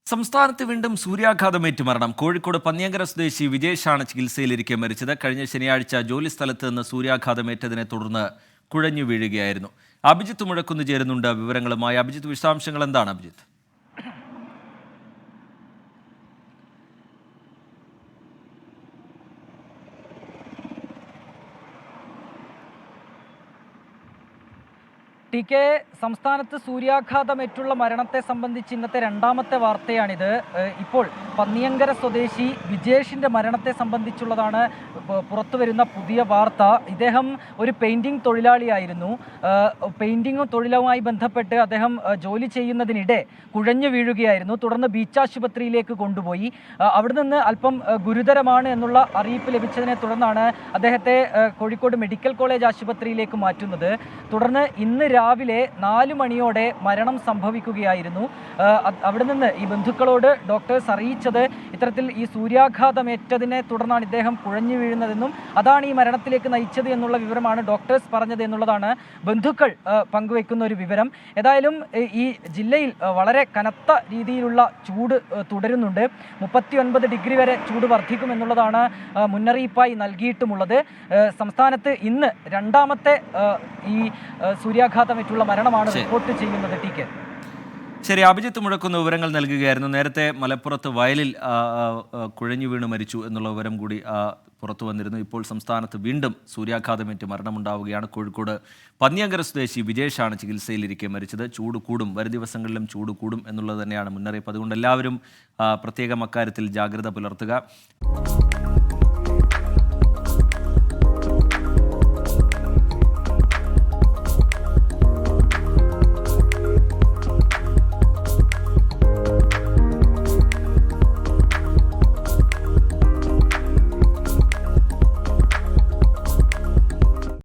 സംസ്ഥാനത്ത് വീണ്ടും സൂര്യാഘാതമേറ്റ് മരണം. കോഴിക്കോട് പന്നിയങ്കര സ്വദേശി വിജേഷാണ് ചികിത്സയിലിരിക്കെ മരിച്ചത്. കഴിഞ്ഞ ശനിയാഴ്ച ജോലിസ്ഥലത്ത് നിന്ന് സൂര്യാഘാതമേറ്റതിനെ തുടർന്ന് കുഴഞ്ഞു വീഴുകയായിരുന്നു. അഭിജിത്ത് മുഴക്കുന്ന് ചേരുന്നുണ്ട് വിവരങ്ങളുമായി. അഭിജിത്ത്, വിശദാംശങ്ങൾ എന്താണ് അഭിജിത്ത്? ടി കെ, സംസ്ഥാനത്ത് സൂര്യാഘാതമേറ്റുള്ള മരണത്തെ സംബന്ധിച്ച് ഇന്നത്തെ രണ്ടാമത്തെ വാർത്തയാണിത്. ഇപ്പോൾ പന്നിയങ്കര സ്വദേശി വിജേഷിൻ്റെ മരണത്തെ സംബന്ധിച്ചുള്ളതാണ് പുറത്തുവരുന്ന പുതിയ വാർത്ത. ഇദ്ദേഹം ഒരു പെയിൻറ്റിംഗ് തൊഴിലാളിയായിരുന്നു. പെയിൻറ്റിംഗ് തൊഴിലുമായി ബന്ധപ്പെട്ട് അദ്ദേഹം ജോലി ചെയ്യുന്നതിനിടെ കുഴഞ്ഞു വീഴുകയായിരുന്നു. തുടർന്ന് ബീച്ച് ആശുപത്രിയിലേക്ക് കൊണ്ടുപോയി. അവിടെ നിന്ന് അല്പം ഗുരുതരമാണ് എന്നുള്ള അറിയിപ്പ് ലഭിച്ചതിനെ തുടർന്നാണ് അദ്ദേഹത്തെ കോഴിക്കോട് മെഡിക്കൽ കോളേജ് ആശുപത്രിയിലേക്ക് മാറ്റുന്നത്. തുടർന്ന് ഇന്ന് രാവിലെ 4 മണിയോടെ മരണം സംഭവിക്കുകയായിരുന്നു. അവിടെ നിന്ന് ഈ ബന്ധുക്കളോട് ഡോക്ടേഴ്സ് അറിയിച്ചത് ഇത്തരത്തിൽ ഈ സൂര്യാഘാതമേറ്റതിനെ തുടർന്നാണ് ഇദ്ദേഹം കുഴഞ്ഞു വീഴുന്നതെന്നും അതാണ് ഈ മരണത്തിലേക്ക് നയിച്ചത് എന്നുള്ള വിവരമാണ് ഡോക്ടേഴ്സ് പറഞ്ഞത് എന്നുള്ളതാണ് ബന്ധുക്കൾ പങ്കുവയ്ക്കുന്ന ഒരു വിവരം. ഏതായാലും ഈ ജില്ലയിൽ വളരെ കനത്ത രീതിയിലുള്ള ചൂട് തുടരുന്നുണ്ട്. 39 ഡിഗ്രി വരെ ചൂട് വർദ്ധിക്കുമെന്നുള്ളതാണ് മുന്നറിയിപ്പായി നൽകിയിട്ടുമുള്ളത്. സംസ്ഥാനത്ത് ഇന്ന് രണ്ടാമത്തെ ഈ സൂര്യാഘാതമേറ്റുള്ള മരണമാണ് റിപ്പോർട്ട് ചെയ്യുന്നത്. ടി കെ, ശരി, അഭിജിത്ത് മുഴക്കുന്ന വിവരങ്ങൾ നൽകുകയായിരുന്നു. നേരത്തെ മലപ്പുറത്ത് വയലിൽ കുഴഞ്ഞു വീണ് മരിച്ചു എന്നുള്ള വിവരം കൂടി പുറത്തു വന്നിരുന്നു. ഇപ്പോൾ സംസ്ഥാനത്ത് വീണ്ടും സൂര്യാഘാതമേറ്റ് മരണമുണ്ടാവുകയാണ്. കോഴിക്കോട് പന്നിയങ്കര സ്വദേശി വിജേഷാണ് ചികിത്സയിലിരിക്കെ മരിച്ചത്. ചൂട് കൂടും, വരും ദിവസങ്ങളിലും ചൂട് കൂടും എന്നുള്ളത് തന്നെയാണ് മുന്നറിയിപ്പ്. അതുകൊണ്ട് എല്ലാവരും പ്രത്യേകം അക്കാര്യത്തിൽ ജാഗ്രത പുലർത്തുക.